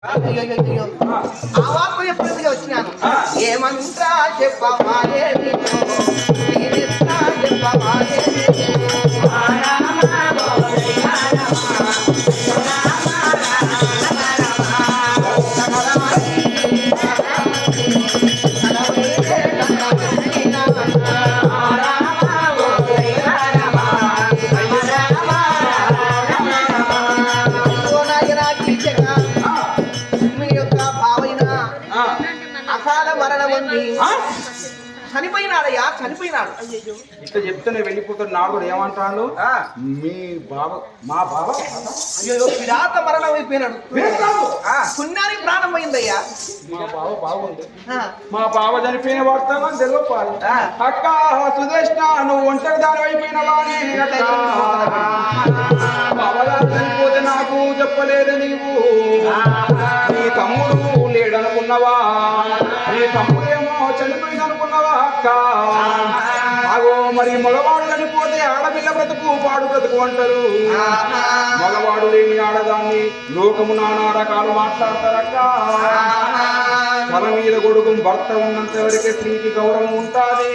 ఆ వార్త ఎప్పుడుగా వచ్చినాను ఏమంత్రా చెప్పవాలే చెప్పవాలే చనిపోయినాడయ్యా చనిపోయినాడు ఇట్లా చెప్తేనే వెళ్ళిపోతాడు. నాడు కూడా ఏమంటాడు, మీ బావ మా బావ అయ్యో విరాత మరణం అయిపోయినాడు. పుణ్యానికి ప్రాణం పోయిందయ్యా. మా బావ బాగుంది, మా బావ చనిపోయిన వార్త తెలియపాలి. అక్క సుదేష్ణ నువ్వు ఒంటరి దాని అయిపోయినవా? బావగారు చనిపోతే నాకు చెప్పలేదు నీవు. నీ తమ్ముడు లేడనుకున్నావా? నీ తమ్ముడేమో చనిపోయింది అనుకున్నావా అక్క? అగో మరి మగవాడు చనిపోతే ఆడపిల్ల బ్రతుకు పాడు బ్రతుకు అంటారు. మగవాడు లేని ఆడదాన్ని లోకము నానా రకాలు మాట్లాడతారక్క. తల మీద గొడుగు భర్త ఉన్నంత వరకే స్త్రీకి గౌరవం ఉంటాది.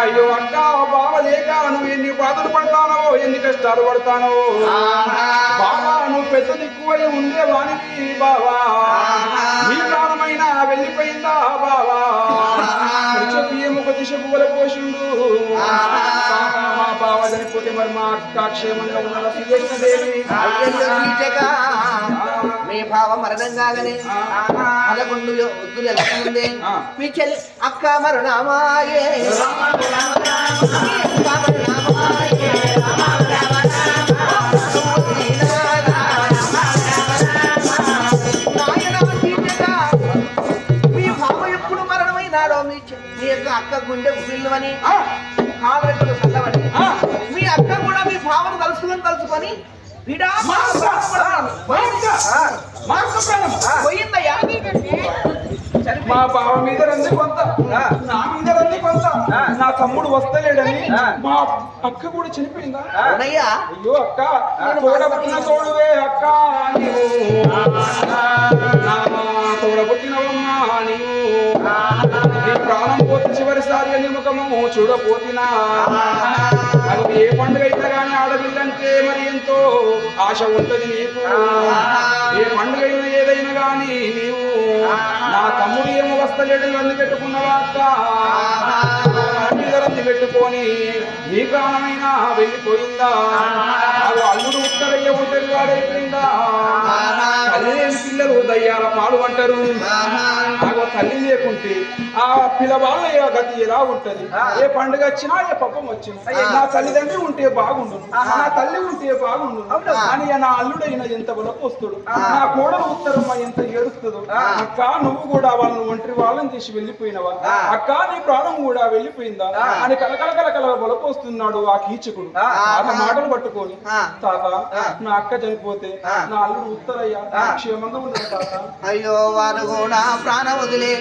అయ్యో అక్క బావ లేక నువ్వు ఎన్ని బాధలు పడతానో, ఎన్ని కష్టాలు పడతానో. బావా నువ్వు పెద్ద దిక్కువై ఉండే వానికి బావా నీ ప్రాణమైనా వెళ్ళిపోయిందా బావా? ఒక దిశ పువ్వుల పోషుడు. మా బావ చనిపోతే మరి మా అక్క క్షేమంగా ఉన్న సుదేష్ణదేవి. మీ భావ మరణం కాగానే 11 వద్దులు ఎలా ఉంది మీ చెల్లి అక్క మరణమాయే మీ భావ ఎప్పుడు మరణమైనాడో మీ యొక్క అక్క గుండె పిల్లవని కాలు రెక్కలు చల్లవని మీ అక్క కూడా మీ భావను తలుచుకొని పోయిందయ్యా. మా బావ మీద రంది కొంత, నా మీద రంది కొంత. నా తమ్ముడు వస్తలేడని మా అక్క కూడా చనిపోయిందా? అయ్యో అక్క తోడబుట్టిన తోడువే అక్క నీవు. తోడబుట్టినవమ్మా నీవు. నీ ప్రాణం పోతే చివరిసారి అని ముఖము చూడపోతినా. అది ఏ పండుగ అయితే కానీ ఆడపిల్లంటే మరి ఎంతో ఆశ ఉంటది నీకు. ఏ పండుగ అయినా ఏదైనా కానీ నీవు నా తమ్ముడు ఏమో వస్తలేడు రంది పెట్టుకున్నావా అక్క? రంది పెట్టుకొని నీ ప్రాణమైనా వెళ్ళిపోయిందా? అది అల్లుడు ఉత్తరయ్య ఒంటరి వాడైపోయిందా? తల్లి లేని పిల్లలు దయ్యాల పాలు అంటారు. నాకు తల్లి లేకుంటే ఆ పిల్లవాళ్ళ గతి ఎలా ఉంటది? ఏ పండుగ వచ్చినా ఏ పప్పం వచ్చినా నా తల్లిదండ్రి ఉంటే బాగుండు, నా తల్లి ఉంటే బాగుండు అని నా అల్లుడైన ఎంత బలపోస్తుడు, నా కోడలు ఉత్తరమ్మ ఎంత ఏడుస్తుందో. అక్క నువ్వు కూడా వాళ్ళని ఒంటరి వాళ్ళని తీసి వెళ్ళిపోయినవా? అక్క నీ ప్రాణం కూడా వెళ్ళిపోయిందా అని కలకల బలపోస్తున్నాడు ఆ కీచకుడు. ఆ మాటలు పట్టుకొని తాత నా అక్క చనిపోతే నా అల్లుడు ఉత్తరయ్య క్షేమంగా ఉండదు తాత. అయ్యో వారు కూడా ప్రాణం వదిలే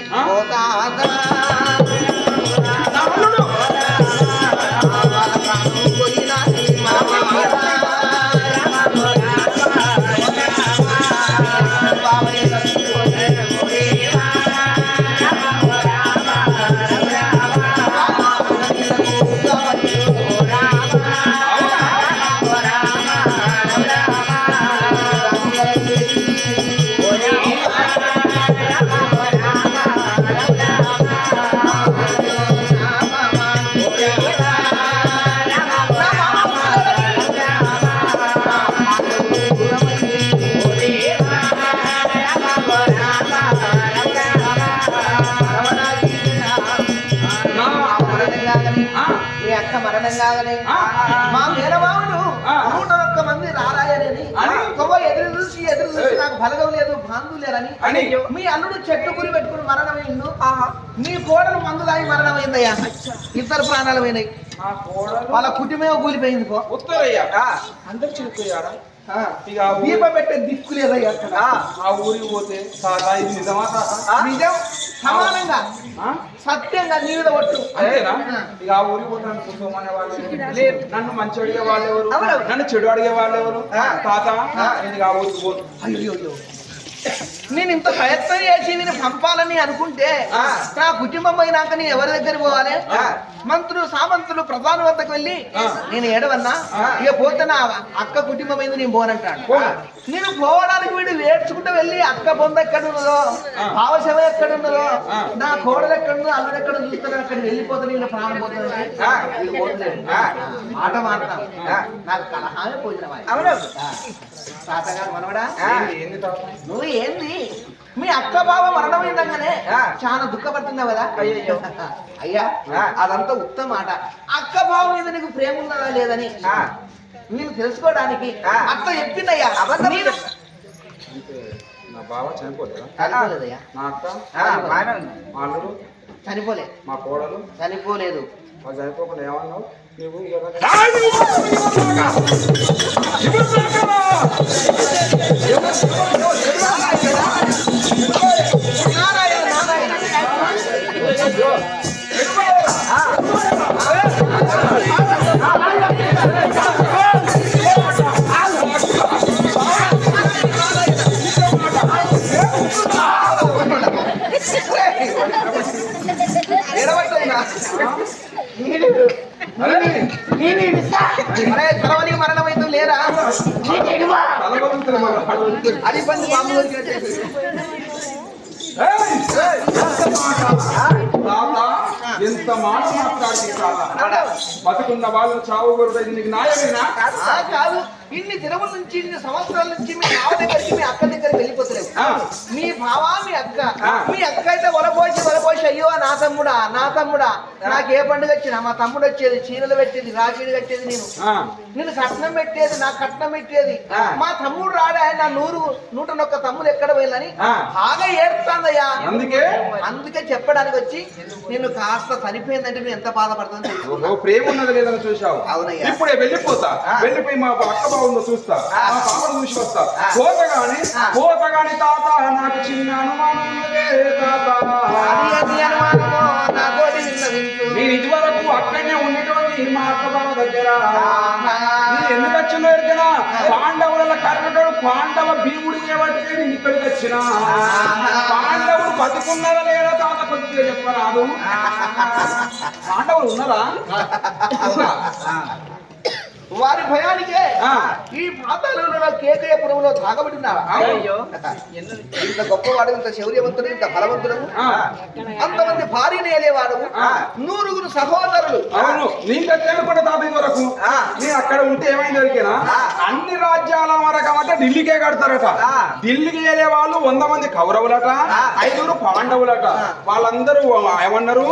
మరణం కాగానే మా మేనమావులు 101 మంది రారాయని ఎదురు చూసి నాకు బలగం లేదు బాంధు లేరని మీ అల్లుడు చెట్టు గురి పెట్టుకుని మరణమైండు. మీ కోడలు మందు తాగి మరణమైందయ్యా. ఇద్దరు ప్రాణాలు పోయినాయి. వాళ్ళ కుటుంబమే కూలిపోయింది. ఉత్తరయ్య అందరు చనిపోయారా? దీప పెట్టే దిక్కు లేదయ్యా. ఆ ఊరికి పోతే ఇది నిజమా? నిజం సమానంగా సత్యంగా నీ మీద ఒట్టు. అంతేనా? ఇక ఆ ఊరికి పోతాను కూర్చోమనే వాళ్ళు, నన్ను మంచి అడిగే వాళ్ళు ఎవరు, నన్ను చెడు అడిగే వాళ్ళు ఎవరు? తాత నేను ఆ ఊరికి పోను. అయ్యో నేను ఇంత ప్రయత్నం చేసి నేను పంపాలని అనుకుంటే నా కుటుంబం పోయినాక నేను ఎవరి దగ్గర పోవాలి? మంత్రులు సామంతులు ప్రధాని వద్దకు వెళ్ళి నేను ఏడవన్నా ఇక పోతే నా అక్క కుటుంబం అయింది నేను పోనంటాడు. నేను పోవడానికి వీడు వేడ్చుకుంటూ వెళ్ళి అక్క బొమ్మ ఎక్కడ ఉన్నదో భావశవ ఎక్కడ ఉన్నదో నా కోడలు ఎక్కడుందో అల్లుడు ఎక్కడ చూస్తాను అక్కడ వెళ్ళిపోతే నేను ప్రాణం పోతుంది మాట మాట్లాడు నాకు కలహామే పోయిన తాతగారు మనవడా నువ్వు ఏంది మీ అక్క బావ మరణమైందగానే చాలా దుఃఖపడుతున్నావు కదా? అయ్యా అదంతా ఉత్తమ మాట. అక్క బావ మీద నీకు ప్రేమ ఉన్నదా లేదని నేను తెలుసుకోవడానికి అట్లా చెప్పిందయ్యా. నా బావ చనిపోలేదా? చనిపోలేదయ్యా. మా అక్క మా అల్లుడు చనిపోలే. మా కోడలు చనిపోలేదు. వాళ్ళు చనిపోకుండా ఏమన్నావు నువ్వు? మరణమైతే లేరా అది పని బాబు ఎంత మాట మాట్లాడి బతుకున్న వాళ్ళు చావు కొరదు నీకు న్యాయమేనా? కాదు. ఇన్ని దినముల నుంచి ఇన్ని సంవత్సరాల నుంచి మీ బావ దగ్గరికి మీ అక్క దగ్గరికి వెళ్ళిపోతలేవు. మీ బావా మీ అక్క అయితే వలపోసి అయ్యో నా తమ్ముడా నాకు ఏ పండుగ వచ్చినా మా తమ్ముడు వచ్చేది చీరలు పెట్టేది రాఖీలు కట్టేది నేను కట్నం పెట్టేది నా కట్నం పెట్టేది మా తమ్ముడు రాడా నా 101 తమ్ముడు ఎక్కడ పోయిందని బాగా ఏడుతాందయ్యా. అందుకే చెప్పడానికి వచ్చి నేను కాస్త చనిపోయిందంటే నేను ఎంత బాధపడుతుందో. ప్రేమ ఉన్నది లేదని చూసావు. అవునయ్యా. ఇప్పుడే వెళ్ళిపోతా. వెళ్ళిపోయి మా అక్క బాగుందో చూస్తా, మా పాపను చూసి వస్తా. పోతగాని తాత నాకు చిన్న అనుమానం ఉన్నదే తాత. నేను ఇదివరకు అక్కడనే ఉండేటోని మా అక్క బావ దగ్గర. ఎందుకు వచ్చిందో ఎరికనా? పాండవుల కర్ణుడు పాండవ భీముడు ఏమంటే నేను ఇక్కడికి వచ్చిన. పాండవులు బతుకున్నారా లేదా తాత కొద్దిగా చెప్పరాదు. పాండవులు ఉన్నారా? వారి భయానికే ఈ పాతాళంలో కేకయపురంలో తాగబడినారా? ఇంత గొప్పవాడు, ఇంత శౌర్యవంతుడు, ఇంత బలవంతుడు, అంతమంది భార్యని వెళ్ళేవాడు, 100 సహోదరులు. అవును, నీకు కూడా తాత వరకు నేను అక్కడ ఉంటే ఏమైంది దొరికినా అన్ని రాజ్యాల వరకు అంటే ఢిల్లీకే కడతారట. ఢిల్లీకి వెళ్ళే వాళ్ళు 100 మంది కౌరవులట, 5 పాండవులట. వాళ్ళందరూ ఏమన్నారు?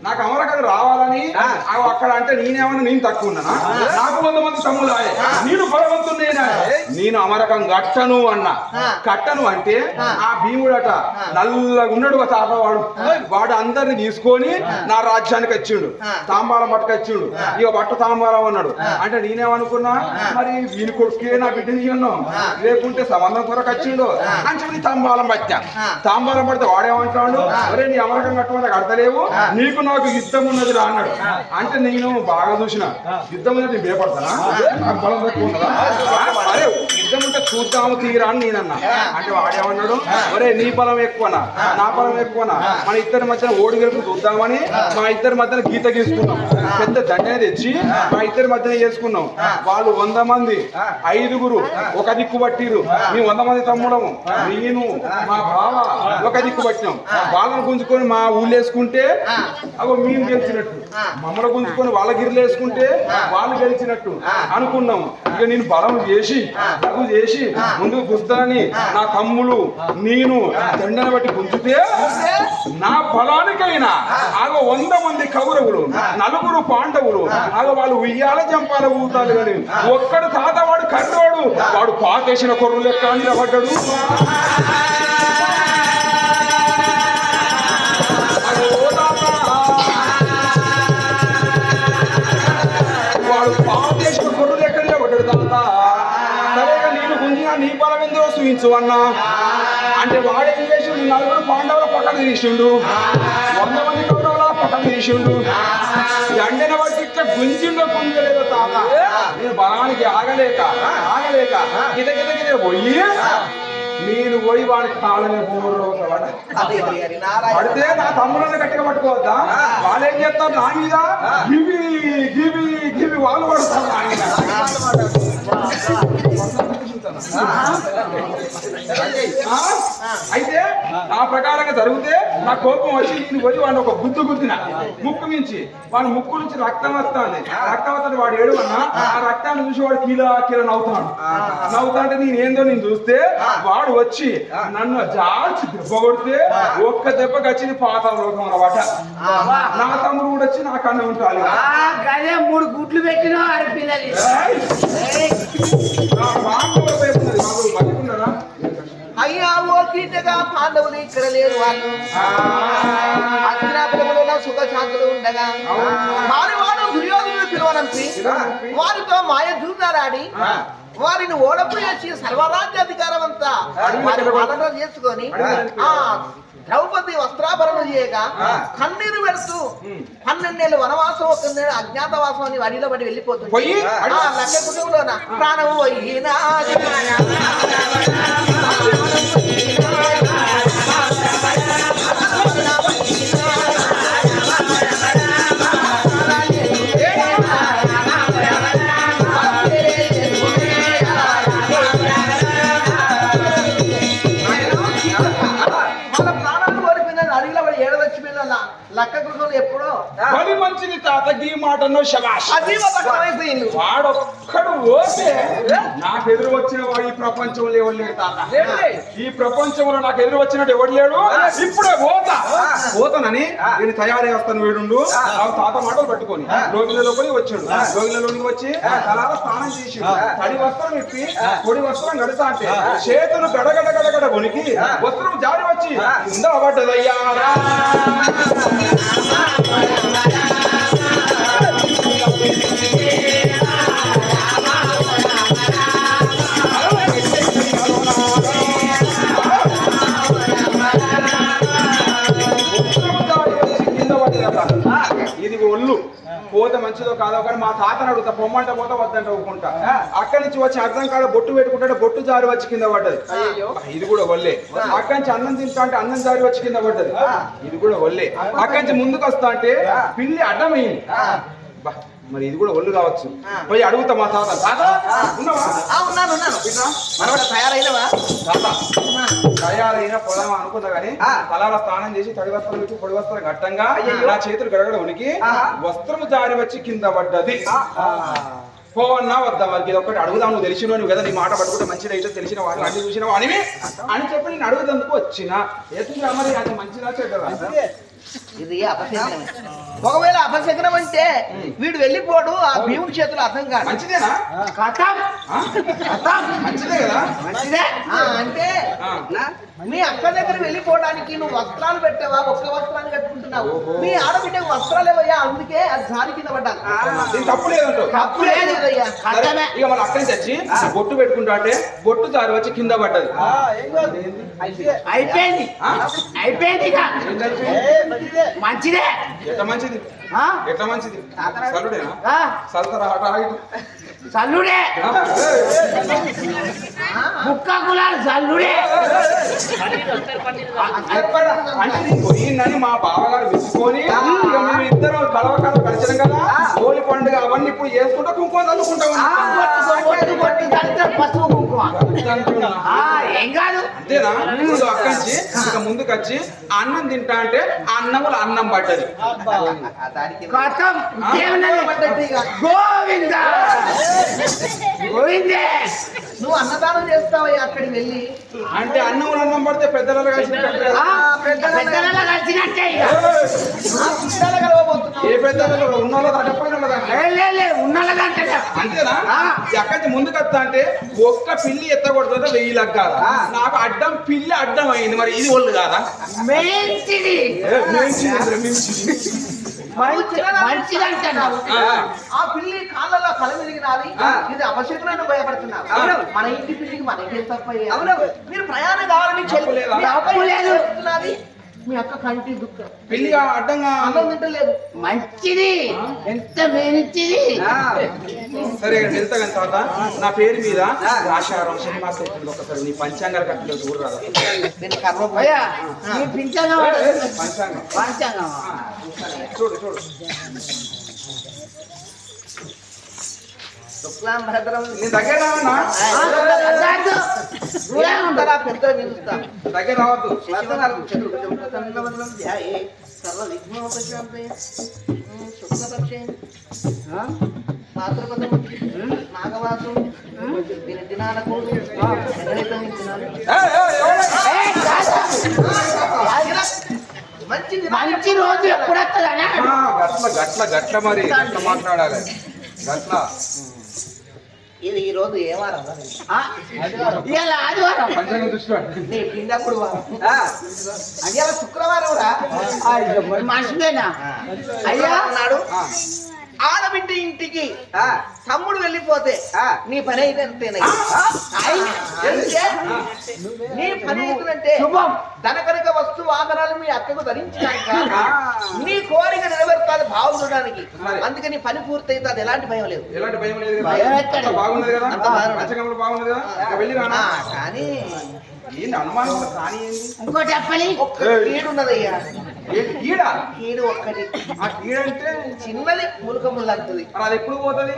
నాకు అమరకంగా రావాలని అక్కడ అంటే నేనేమన్నా నేను తక్కువ ఉన్నానా? నాకు 100 మంది తమ్ముడు నేను బలవంతున్నా. నేను అమరకం కట్టను అంటే ఆ భీముడట నల్లగా ఉన్నాడు తాత. వాడు అందరిని తీసుకొని నా రాజ్యానికి వచ్చిండు. తాంబాలం పట్టుకొచ్చిండు. ఇక బట్ట తాంబాలం అన్నాడు. అంటే నేనేమనుకున్నా, మరి వీని కొడుకే నా బిడ్డని ఉన్నాం లేకుంటే సంబంధం కొరకు వచ్చిండు అని చెప్పి తాంబాలం పట్టా. తాంబాలం పడితే వాడేమంటాడు? అరే నీ అమరకం కట్టమని కడతలేవు, నీకు నాకు యుద్ధం ఉన్నది రా అన్నాడు. అంటే నేను బాగా చూసిన యుద్ధం ఉన్నది నేను భయపడతానా? నాకు బలం తక్కువ ఉన్నదా? అరే యుద్ధం ఉంటే చూద్దాము తీరా అని నేనన్నా. అంటే వాడేమన్నాడు? ఒరే నీ బలం ఎక్కువనా నా బలం ఎక్కువనా, మన ఇద్దరి మధ్యన ఓడి గెలుపు చూద్దామని మా ఇద్దరి మధ్యన గీత గీసుకున్నాం. పెద్ద దండనే తెచ్చి మా ఇద్దరి మధ్యన చేసుకున్నాం. వాళ్ళు 100 మంది 5 ఒక దిక్కు పట్టిరు. మేము 100 మంది తమ్ముడము, నేను మా బావ ఒక దిక్కు పట్టినాం. వాళ్ళని గుంజుకొని మా ఊళ్ళు వేసుకుంటే అగో మేము గెలిచినట్టు, మమ్మల్ని గుంజుకొని వాళ్ళ గిరిలు వేసుకుంటే వాళ్ళు గెలిచినట్టు అనుకున్నాము. ఇక నేను బలం చేసి లఘు చేసి ముందుకు గుస్తానని నా తమ్ములు నేను దండను బట్టి గుంజితే నా బలానికైనా ఆగో 100 మంది కౌరవులు 4 పాండవులు ఆగో వాళ్ళు ఉయ్యాల జంపాల ఊతాలు కానీ ఒక్కడు తాత వాడు కర్రోడు వాడు పాకేసిన కొర్రు లెక్క నిలబడ్డాడు. వాడు పాకేసిన కొర్రు లెక్క నిలబడ్డాడు తాత. సరేగా నేను గుంజినా నీ బలం ఎందుకు చూపించు అన్నా. అంటే వాడేం చేసి 4 పాండవుల పక్కన తీసిండు, 100 మంది కౌరవుల పక్కన తీసిండు ఎండన బట్టి ఇట్లా గుంజిండో గుంజలేదో తాత నేను బలానికి ఆగలేక గిద గిద గిద పోయి నేను పోయి వాడికి కాలనే పోరు పడితే నా తమ్ముళ్ళని గట్టిగా పట్టుకోవద్దా వాళ్ళు ఏం చేస్తారు నా మీద గివి గివి గివి వాళ్ళు పడతారు నా మీద అయితే ఆ ప్రకారంగా జరిగితే నా కోపం వచ్చి నేను పోయి వాడిని ఒక గుద్దిన ముక్కు నుంచి వాడి ముక్కు నుంచి రక్తం వస్తుంది వాడు ఏడువన్నా ఆ రక్తాన్ని చూసి వాడు కీలా నవ్వుతా అంటే నేను చూస్తే వాడు వచ్చి నన్ను జాల్చి దెబ్బ కొడితే ఒక్క దెబ్బకి వచ్చింది పాతాళ లోకం అన్నమాట నా తమ్ముడు కూడా వచ్చి నా కన్ను ఉంటాలి 3 గుడ్లు పెట్టిన ఆడపిల్లలు అయ్యా ఓ కీటగా పాండవులు ఇక్కడ లేరు వాళ్ళు అజ్ఞాపనములో సుఖశాంతులు ఉండగా వాడు దుర్యోధనుడు పిలువనంపి వారితో మాయ చూడాలాడి వారిని ఓడపోయేసి సర్వరాజ్యాధికారం అంతా వారి పాలన చేసుకొని ఆ ద్రౌపది వస్త్రాభరణం చేయగా కన్నీరు పెడుతూ 12 ఏళ్ళు వనవాసం 1 ఏళ్ళు అజ్ఞాతవాసం అని వడిలో పడి వెళ్ళిపోతుంది ఆ లక్ష కుటుంబంలోన ప్రాణం పోయినా లక్క కుటుంబం ఎప్పుడో పని మంచిది తాత ఈ మాట అయిపోయింది వాడొక్కడు పోతే నాకు ఎదురు వచ్చిన వాడు ఈ ప్రపంచంలో ఎవరు లేడు తాత ఈ ప్రపంచంలో నాకు ఎదురు వచ్చినట్టు ఎవడు లేడు ఇప్పుడే పోతానని నేను తయారై వస్తాను వీడుండు తాత మాటలు పట్టుకొని రోగిలలోకి వచ్చాడు రోగిలలోకి వచ్చి తలాల స్నానం చేసి తడి వస్త్రం ఇప్పి పొడి వస్త్రం గడతా అంటే చేతులు గడగడ గడగడ వణికి వస్త్రం జారి వచ్చి కింద పడ్డదయ్యారా ఇది ఒళ్ళు పోతే మంచిదో కాదో కానీ మా తాతను అడుగుతా పొమ్మంట పోతా వద్దంట ఊకుంటా అక్కడి నుంచి వచ్చి అర్థం కాడ బొట్టు పెట్టుకుంటే బొట్టు జారి వచ్చి కింద పడ్డది ఇది కూడా ఒళ్ళే అక్కడి నుంచి అన్నం తింటా అంటే అన్నం జారి వచ్చి కింద పడ్డది ఇది కూడా ఒళ్ళే అక్కడి నుంచి ముందుకు వస్తా అంటే పిల్లి అడ్డమైంది మరి ఇది కూడా ఒళ్ళు కావచ్చు పోయి అడుగుతా మా తాత తయారైన పొలం అనుకుంటా గానీ తలాల స్నానం చేసి తడి వస్త్రం పెట్టి పొడి వస్త్రం ఘట్టంగా నా చేతులు గడగడ ఉనికి వస్త్రము జారి వచ్చి కింద పడ్డది పోవన్నా వద్దా వారికి ఇది ఒక్కటి అడుగుదాం నువ్వు తెలిసిన నువ్వు కదా నీ మాట పట్టుకుంటే మంచిది అయితే తెలిసిన వాళ్ళు అన్ని చూసినావు అని చెప్పి నేను అడుగుదందుకు వచ్చిన ఎత్తుగా మరి అది మంచిదా చెడ్డదా ఇది అపశకనం ఒకవేళ అపశకనం అంటే వీడు వెళ్ళిపోడు ఆ భీముడి చేతులు అర్థం కాదు మంచిదేనా మంచిదే కదా మంచిదే అంటే మీ అక్క దగ్గర వెళ్ళిపోవడానికి నువ్వు వస్త్రాలు పెట్టావా ఒక్క వస్త్రాన్ని కట్టుకుంటున్నావు మీ ఆడబిడ్డకు వస్త్రాలు ఏవయ్యా అందుకే అది జారి కింద పడ్డాను తప్పు లేదంటూ తప్పు లేదు ఇక మన అక్కడి నుంచి వచ్చి బొట్టు పెట్టుకుంటా అంటే బొట్టు జారి వచ్చి కింద పడ్డది అయిపోయింది మంచిదే ఎట్లా మంచిది ఎట్లా మంచిది సల్లుడేనా సల్తరా చల్లుడే ముక్క కులాలు చల్లుడే అంటే పోయిందని మా బావగారు విసుకొని మేము ఇద్దరు కలవకాల కలిసిన కదా హోలీ పండుగ అవన్నీ ఇప్పుడు చేసుకుంటా కుంకుమ చల్లుకుంటాం పసుపు కుంకుమ ఏం కాదు అంతేనా అక్కడి నుంచి ఇక ముందుకు వచ్చి అన్నం తింటా అంటే అన్నములు అన్నం పడ్డది గోవింద గోవిందే నువ్వు అన్నదానం చేస్తావయ్యా అక్కడికి వెళ్ళి అంటే అన్నములు అన్నం పడితే పెద్దలలో కలిసినట్టే ఏ పెద్దలలో ఉన్నోళ్ళ అంతేనా ఎక్కడి ముందుకు వస్తా అంటే ఒక్క పిల్లి ఎత్తకూడదు 1000 లగ్గాల నాకు అడ్డం పిల్లి అడ్డం అయింది మరి ఇది ఒళ్ళు కాదా మంచిదంటున్నావు ఆ పిల్లి కాళ్ళలో కల మిరిగినాది ఇది అపశకులను భయపడుతున్నారు మన ఇంటి పిల్లికి మనకేం తప్ప మీరు ప్రయాణం కావాలని మీ అక్క కంటి దుఃఖం పెళ్లిగా అడ్డంగా అన్నం తింటలేదు. మంచిది ఎంత మేనిచ్చిది ఆ, సరే వెళ్తా కానీ తాత నా పేరు మీద ఆషాఢం శనిమాసం అవుతుంది. ఒకసారి నీ పంచాంగాలు కట్టలేదు చూడరాదు నేను కర్మ అయ్యా నీ పింఛంగా పంచాంగం పంచాంగమా చూడు చూడు శుక్లాం భద్రం నేను దగ్గర రావన్నా ఉంటారా పెద్ద నిలుస్తా దగ్గర రావద్దు శశివరాలు చతుర్భుజం ప్రసన్నవదనం ధ్యాయే సర్వ విఘ్నోపశాంతయే శుక్లపక్షే పాత్రపదం నాగవాసం దీని దినాలకు గణితం దినాలు మంచి మంచి రోజు ఎప్పుడు వస్తుందనా గట్ల గట్ల గట్ల మరి గట్ల మాట్లాడాలి గట్ల ఇది ఈ రోజు ఏ వారం ఇవాళ ఆదివారం పంచాంగం దృష్టి పెట్టు. నీ పిండప్పుడు వారం అయ్యా శుక్రవారం రా మనిషినేనా అయ్యా నాడు ఆ, ఆడబిడ్డ ఇంటికి తమ్ముడు వెళ్ళిపోతే నీ పని అయితేనే నీ పని అయితుందంటే శుభం ధనకనక వస్తు వాహనాలు మీ అక్కకు ధరించినాక నీ కోరిక నెరవేరుతాది బాగుండడానికి అందుకని పని పూర్తయితే అది ఎలాంటి భయం లేదు ఎలాంటి భయం లేదు కదా భయం ఎక్కడ? అంతా బాగున్నది కదా అంతా బాగున్నది. పంచకంలో బాగున్నది కదా ఇక వెళ్ళి రానా కానీ ఏంటి అనుమానం కూడా కానీ ఏంది ఇంకోటి చెప్పాలి ఒక్క కీడున్నదయ్యా ఏంటి కీడ కీడు ఒక్కటి ఆ కీడంటే చిన్నది ములకములంటది మరి అది ఎప్పుడు పోతుంది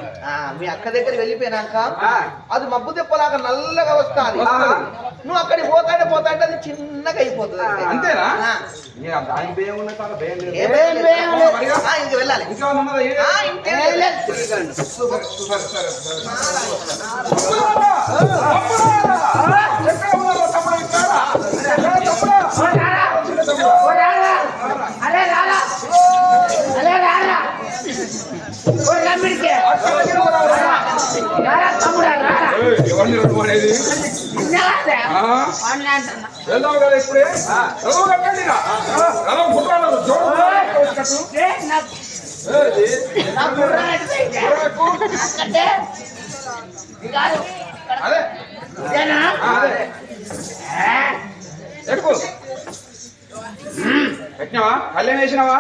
మీ అక్క దగ్గర వెళ్ళిపోయినాక ఆ. అది మబ్బు తెప్పలాగా నల్లగా వస్తాది వస్తది. నువ్వు అక్కడికి పోతాంటే అది చిన్నగా అయిపోతుంది అంతేనా ఆ. దానికి భయం ఉన్నది చాలా భయం లేదు ఏ భయం లేదు. మరిగా? ఇంక వెళ్ళాలి ఇంకా ఉన్నదా ఏది? ఇంకేం ఏం లేదు. లేదు. సరే, సరే, సరే, సరే. తమ్ముడా! తమ్ముడా! ఎక్కడ ఉన్నావు తమ్ముడు? ఇక్కడ రా. తమ్ముడా! ఓ రారా. అరే రారా అరే రారా ఓ రమ్మిడికే రారా తమ్ముడా రారా ఏయ్, ఎవరిని రమ్ము అనేది? ఇన్నాళ్ళే. ఆ? వాడిని అంటున్నా. వెళ్దాం కదా ఇప్పుడే రథం కట్టండి ఇక. రథం కుట్రాలు జోడు కట్టు. ఏ, నాకు ఏది? నా బుర్ర ఎట్టిపోయింది. ఎక్కు. నాకంటే ఇది కాదు. అదే ఇదేనా? అదే ఏ, ఎక్కు పెట్టినావా కళ్యాణ్ వేసినావా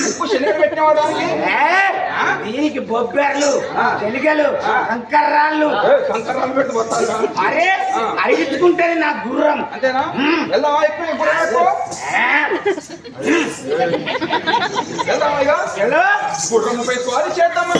ఉప్పు శనగ పెట్టినావా దానికి దీనికి బొబ్బెర్లు చెలికలు కంకర్రాళ్ళు కంకరాలు పెట్టి పోతాను అరే అరిగించుకుంటేనే నా గుర్రం అంతేనా వెళ్దామా ఎక్కువ ఇప్పుడు వెళ్దామా ఇక చలో గుర్రం పెట్టుకోవాలి చేద్దామా